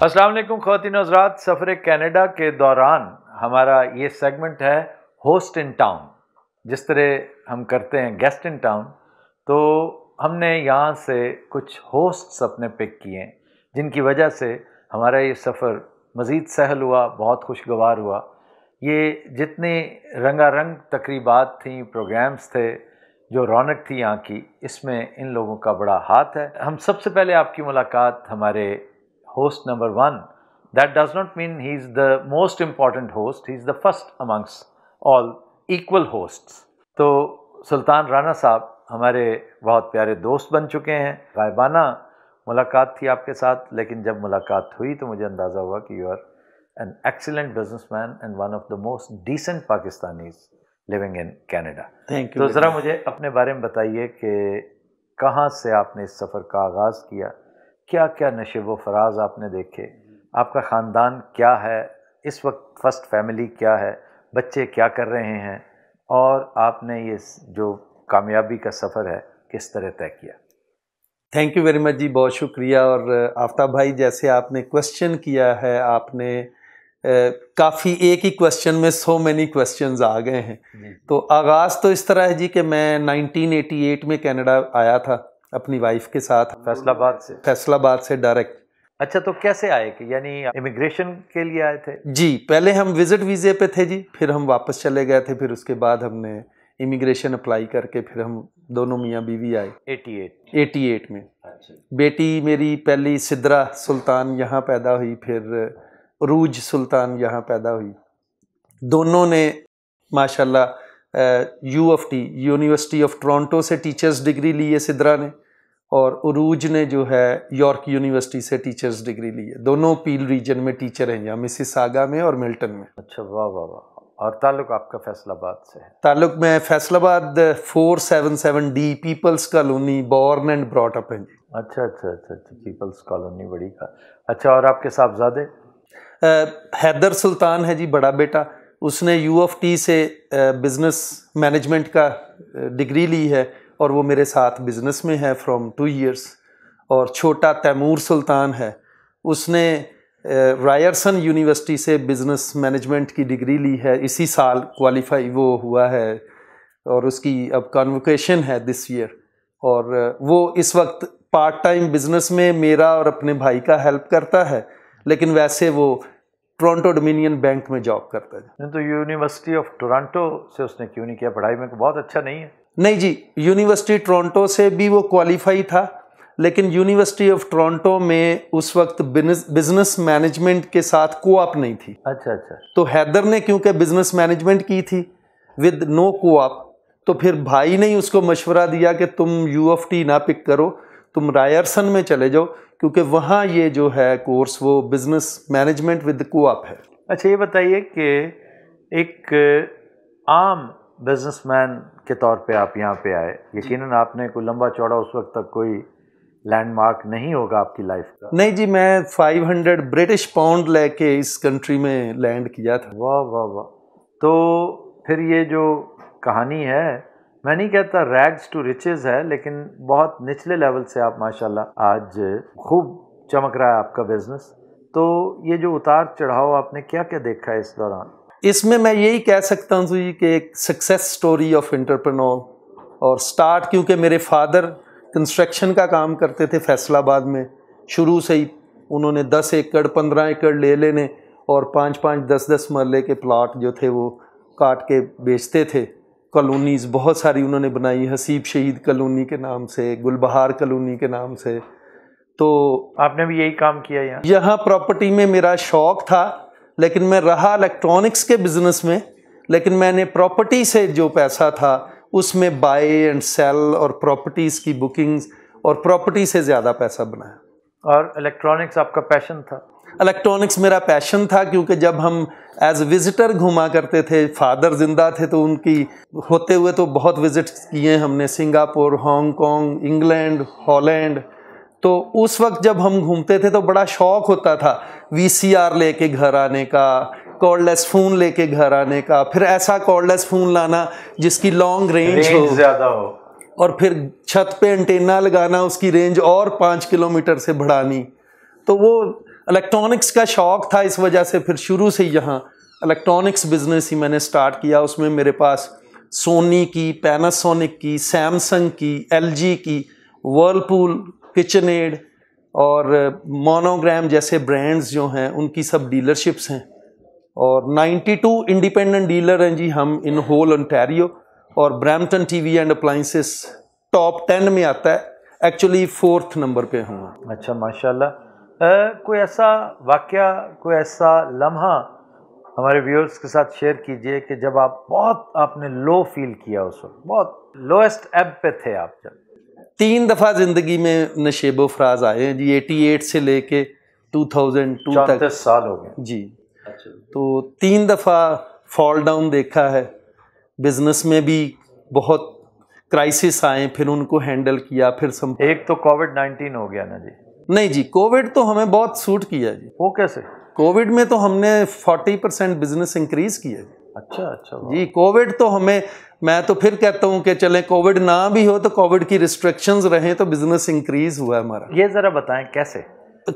السلام علیکم خواتین و حضرات، سفر کینیڈا کے دوران ہمارا یہ سیگمنٹ ہے ہوسٹ ان ٹاؤن. جس طرح ہم کرتے ہیں گیسٹ ان ٹاؤن، تو ہم نے یہاں سے کچھ ہوسٹس اپنے پک کیے ہیں جن کی وجہ سے ہمارا یہ سفر مزید سہل ہوا، بہت خوشگوار ہوا. یہ جتنی رنگا رنگ تقریبات تھیں، پروگرامز تھے، جو رونق تھی یہاں کی، اس میں ان لوگوں کا بڑا ہاتھ ہے. ہم سب سے پہلے آپ کی ملاقات ہمارے host number 1. That does not mean he is the most important host. He is the first amongst all equal hosts. تو سلطان رانا صاحب ہمارے بہت پیارے دوست بن چکے ہیں. غائبانہ ملاقات تھی آپ کے ساتھ، لیکن جب ملاقات ہوئی تو مجھے اندازہ ہوا کہ you are an excellent businessman and one of the most decent Pakistanis living in Canada. Thank you. تو ذرا مجھے اپنے بارے میں بتائیے کہ کہاں سے آپ نے اس سفر کا آغاز کیا، کیا کیا نشیب و فراز آپ نے دیکھے، آپ کا خاندان کیا ہے اس وقت، فرسٹ فیملی کیا ہے، بچے کیا کر رہے ہیں، اور آپ نے یہ جو کامیابی کا سفر ہے کس طرح طے کیا؟ تھینک یو ویری مچ جی، بہت شکریہ. اور آفتاب بھائی، جیسے آپ نے کویسچن کیا ہے، آپ نے کافی ایک ہی کویسچن میں سو مینی کویسچنز آ گئے ہیں. تو آغاز تو اس طرح ہے جی کہ میں 1988 میں کینیڈا آیا تھا اپنی وائف کے ساتھ، فیصل آباد سے ڈائریکٹ. اچھا، تو کیسے آئے کہ یعنی امیگریشن کے لیے آئے تھے؟ جی، پہلے ہم وزٹ ویزے پہ تھے جی، پھر ہم واپس چلے گئے تھے، پھر اس کے بعد ہم نے امیگریشن اپلائی کر کے پھر ہم دونوں میاں بیوی آئے 88 میں. بیٹی میری پہلی سدرا سلطان یہاں پیدا ہوئی، پھر عروج سلطان یہاں پیدا ہوئی. دونوں نے ماشاءاللہ UofT یونیورسٹی آف ٹورانٹو سے ٹیچرز ڈگری لی ہے سدرا نے، اور عروج نے جو ہے یارک یونیورسٹی سے ٹیچرز ڈگری لی ہے. دونوں پیل ریجن میں ٹیچر ہیں، یہاں مسیساگا میں اور ملٹن میں. اچھا، واہ واہ واہ. اور تعلق آپ کا فیصل آباد سے ہے؟ تعلق میں Faisalabad 477D peoples colony, born and brought up ہیں جی. اچھا اچھا اچھا اچھا، پیپلز کالونی بڑی کا. اچھا، اور آپ کے صاحبزادے؟ حیدر سلطان ہے جی بڑا بیٹا، اس نے UofT سے بزنس مینجمنٹ کا ڈگری لی ہے، اور وہ میرے ساتھ بزنس میں ہے فرام 2 years. اور چھوٹا تیمور سلطان ہے، اس نے رائرسن یونیورسٹی سے بزنس مینجمنٹ کی ڈگری لی ہے، اسی سال کوالیفائی وہ ہوا ہے، اور اس کی اب کانوکیشن ہے دس ایئر. اور وہ اس وقت پارٹ ٹائم بزنس میں میرا اور اپنے بھائی کا ہیلپ کرتا ہے، لیکن ویسے وہ ٹورانٹو ڈومینین بینک میں جاب کرتا ہے. تو یونیورسٹی آف ٹورانٹو سے اس نے کیوں نہیں کیا؟ پڑھائی میں بہت اچھا نہیں ہے؟ نہیں جی، یونیورسٹی ٹورانٹو سے بھی وہ کوالیفائی تھا، لیکن یونیورسٹی آف ٹورانٹو میں اس وقت بزنس مینجمنٹ کے ساتھ کو آپ نہیں تھی. اچھا اچھا. تو حیدر نے کیونکہ بزنس مینجمنٹ کی تھی ود نو کو آپ، تو پھر بھائی نے اس کو مشورہ دیا کہ تم UofT نہ پک کرو، تم رائرسن میں چلے جاؤ، کیونکہ وہاں یہ جو ہے کورس وہ بزنس مینجمنٹ ود کو آپ ہے. اچھا، یہ بتائیے کہ ایک عام بزنس مین کے طور پہ آپ یہاں پہ آئے، یقیناً آپ نے کوئی لمبا چوڑا اس وقت تک کوئی لینڈ مارک نہیں ہوگا آپ کی لائف کا؟ نہیں جی، میں 500 برٹش پاؤنڈ لے کے اس کنٹری میں لینڈ کیا تھا. واہ واہ واہ. تو پھر یہ جو کہانی ہے، میں نہیں کہتا ریگز ٹو ریچز ہے، لیکن بہت نچلے لیول سے آپ ماشاءاللہ آج خوب چمک رہا ہے آپ کا بزنس. تو یہ جو اتار چڑھاؤ آپ نے کیا کیا دیکھا ہے اس دوران؟ اس میں یہی کہہ سکتا ہوں جی کہ ایک سکسیس سٹوری آف انٹرپرینور. اور سٹارٹ کیونکہ میرے فادر کنسٹرکشن کا کام کرتے تھے فیصل آباد میں، شروع سے ہی انہوں نے 10 ایکڑ 15 ایکڑ لے لینے، اور 5 10 مرلے کے پلاٹ جو تھے وہ کاٹ کے بیچتے تھے. کالونیز بہت ساری انہوں نے بنائی، حسیب شہید کالونی کے نام سے، گلبہار کالونی کے نام سے. تو آپ نے بھی یہی کام کیا یہاں پراپرٹی میں میرا شوق تھا، لیکن میں رہا الیکٹرانکس کے بزنس میں، لیکن میں نے پراپرٹی سے جو پیسہ تھا اس میں بائی اینڈ سیل اور پراپرٹیز کی بکنگز اور پراپرٹی سے زیادہ پیسہ بنایا. اور الیکٹرانکس آپ کا پیشن تھا؟ الیکٹرانکس میرا پیشن تھا، کیونکہ جب ہم ایز وزٹر گھوما کرتے تھے، فادر زندہ تھے تو ان کی ہوتے ہوئے تو بہت وزٹ کیے ہم نے، Singapore, Hong Kong, England, Holland. تو اس وقت جب ہم گھومتے تھے تو بڑا شوق ہوتا تھا VCR لے کے گھر آنے کا، کارڈ لیس فون لے کے گھر آنے کا، پھر ایسا کارڈ لیس فون لانا جس کی لانگ رینج زیادہ ہو، اور پھر چھت پہ انٹینا لگانا، اس کی رینج اور 5 کلومیٹر سے بڑھانی. تو وہ الیکٹرانکس کا شوق تھا، اس وجہ سے پھر شروع سے یہاں الیکٹرانکس بزنس ہی میں نے سٹارٹ کیا. اس میں میرے پاس سونی کی، پیناسونک کی، سیمسنگ کی، ایل جی کی، ورلپول، کچن ایڈ اور مونوگرام جیسے برانڈز جو ہیں ان کی سب ڈیلرشپس ہیں. اور 92 انڈیپینڈنٹ ڈیلر ہیں جی ہم ان ہول انٹیریو. اور Brampton T V and appliances top 10 میں آتا ہے، ایکچولی 4th نمبر پہ ہوں. اچھا ماشاء اللہ. کوئی ایسا واقعہ، کوئی ایسا لمحہ ہمارے ویورز کے ساتھ شیئر کیجئے کہ جب آپ نے لو فیل کیا، اس وقت بہت لوئسٹ ایب پہ تھے آپ جب. 3 دفعہ زندگی میں نشیب و فراز آئے ہیں جی، 88 سے لے کے 2002 تک. 34 سال ہو گئے جی. تو 3 دفعہ فال ڈاؤن دیکھا ہے. بزنس میں بھی بہت کرائسس آئے، پھر ان کو ہینڈل کیا. پھر ایک تو کووڈ-19 ہو گیا نا جی. نہیں جی، کووڈ تو ہمیں بہت سوٹ کیا جی. وہ کیسے؟ کووڈ میں تو ہم نے 40% بزنس انکریز کیا جی. اچھا جی. کووڈ تو میں تو پھر کہتا ہوں کہ چلیں کووڈ نہ بھی ہو تو کووڈ کی ریسٹرکشنز رہیں تو بزنس انکریز ہوا ہمارا. یہ ذرا بتائیں کیسے؟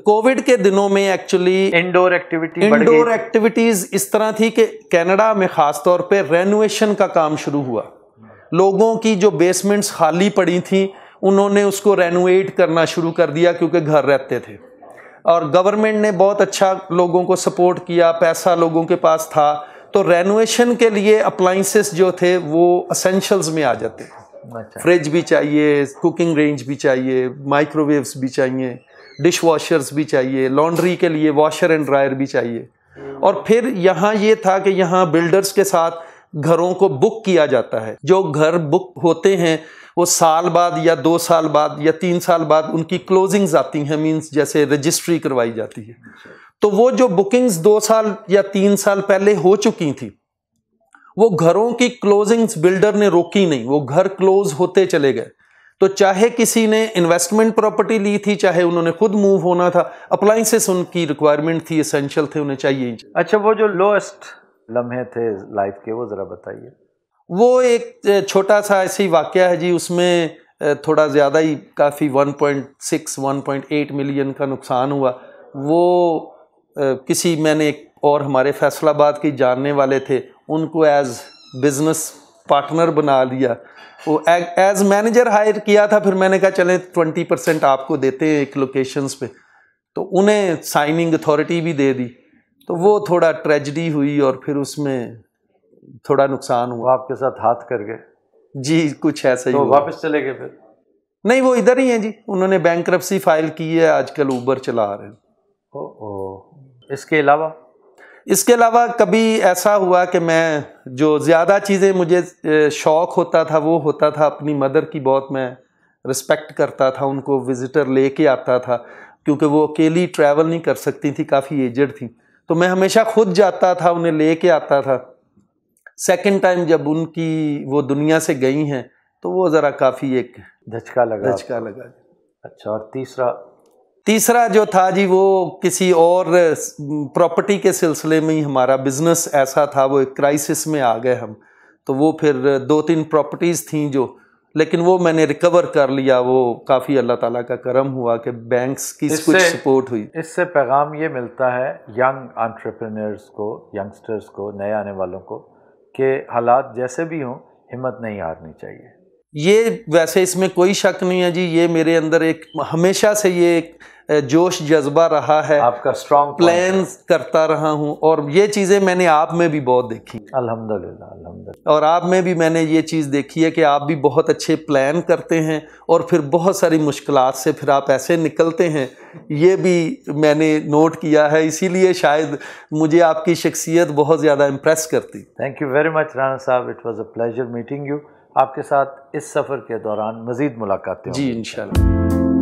کووڈ کے دنوں میں ایکچولی انڈور ایکٹیویٹیز اس طرح تھی کہ کینیڈا میں خاص طور پہ رینوویشن کا کام شروع ہوا. لوگوں کی جو بیسمنٹس خالی پڑی تھیں انہوں نے اس کو رینوویٹ کرنا شروع کر دیا کیونکہ گھر رہتے تھے. اور گورنمنٹ نے بہت اچھا لوگوں کو سپورٹ کیا، پیسہ لوگوں کے پاس تھا تو رینوویشن کے لیے اپلائنسز جو تھے وہ اسینشلز میں آ جاتے. فریج بھی چاہیے، کوکنگ رینج بھی چاہیے، مائکرو ویوز بھی چاہیے، ڈش واشرز بھی چاہیے، لانڈری کے لیے واشر اینڈ ڈرائر بھی چاہیے. اور پھر یہاں یہ تھا کہ یہاں بلڈرز کے ساتھ گھروں کو بک کیا جاتا ہے. جو گھر بک ہوتے ہیں وہ سال بعد یا 2 سال بعد یا 3 سال بعد ان کی کلوزنگز آتی ہیں، مینس جیسے رجسٹری کروائی جاتی ہے. تو وہ جو بکنگز 2 سال یا 3 سال پہلے ہو چکی تھیں وہ گھروں کی کلوزنگز بلڈر نے روکی نہیں، وہ گھر کلوز ہوتے چلے گئے. تو چاہے کسی نے انویسٹمنٹ پراپرٹی لی تھی، چاہے انہوں نے خود موو ہونا تھا، اپلائنسز ان کی ریکوائرمنٹ تھی، اسینشل تھے، انہیں چاہیے. اچھا، وہ جو لوئسٹ لمحے تھے لائف کے وہ ذرا بتائیے. وہ ایک چھوٹا سا ایسی واقعہ ہے جی، اس میں تھوڑا زیادہ ہی کافی 1.8 ملین کا نقصان ہوا. وہ میں نے ایک اور ہمارے فیصل آباد کے جاننے والے تھے، ان کو ایز بزنس پارٹنر بنا لیا. وہ ایز مینیجر ہائر کیا تھا، پھر میں نے کہا چلیں 20% آپ کو دیتے ہیں ایک لوکیشنز پہ. تو انہیں سائننگ اتھارٹی بھی دے دی. تو وہ تھوڑا ٹریجڈی ہوئی اور پھر اس میں تھوڑا نقصان ہوا. آپ کے ساتھ ہاتھ کر گئے؟ جی کچھ ایسا ہی. تو واپس چلے گئے پھر؟ نہیں، وہ ادھر ہی ہیں جی، انہوں نے بینکرپسی فائل کی ہے، آج کل اوبر چلا رہے ہیں. اس کے علاوہ کبھی ایسا ہوا کہ میں جو زیادہ چیزیں مجھے شوق ہوتا تھا وہ ہوتا تھا اپنی مدر کی. بہت میں رسپیکٹ کرتا تھا ان کو، وزٹر لے کے آتا تھا کیونکہ وہ اکیلی ٹریول نہیں کر سکتی تھی، کافی ایجڈ تھی. تو میں ہمیشہ خود جاتا تھا، انہیں لے کے آتا تھا. سیکنڈ ٹائم جب ان کی وہ دنیا سے گئی ہیں تو وہ ذرا کافی ایک دھچکا لگا. اچھا، اور تیسرا جو تھا جی وہ کسی اور پراپرٹی کے سلسلے میں ہی ہمارا بزنس ایسا تھا، وہ ایک کرائسس میں آ گئے ہم. تو وہ پھر 2-3 پراپرٹیز تھیں جو، لیکن وہ میں نے ریکور کر لیا. وہ کافی اللہ تعالیٰ کا کرم ہوا کہ بینکس کی کچھ سپورٹ ہوئی. اس سے پیغام یہ ملتا ہے ینگ انٹرپرینرز کو، ینگسٹرز کو، نئے آنے والوں کو، کہ حالات جیسے بھی ہوں ہمت نہیں ہارنی چاہیے. یہ ویسے اس میں کوئی شک نہیں ہے جی، یہ میرے اندر ایک ہمیشہ سے یہ ایک جوش جذبہ رہا ہے. آپ کا اسٹرانگ پلانز کرتا رہا ہوں اور یہ چیزیں میں نے آپ میں بھی بہت دیکھی. الحمدللہ. اور آپ میں بھی میں نے یہ چیز دیکھی ہے کہ آپ بھی بہت اچھے پلان کرتے ہیں اور پھر بہت ساری مشکلات سے پھر آپ ایسے نکلتے ہیں. یہ بھی میں نے نوٹ کیا ہے، اسی لیے شاید مجھے آپ کی شخصیت بہت زیادہ امپریس کرتی. Thank you very much Rana sahab, it was a pleasure meeting you. آپ کے ساتھ اس سفر کے دوران مزید ملاقاتیں. جی انشاءاللہ.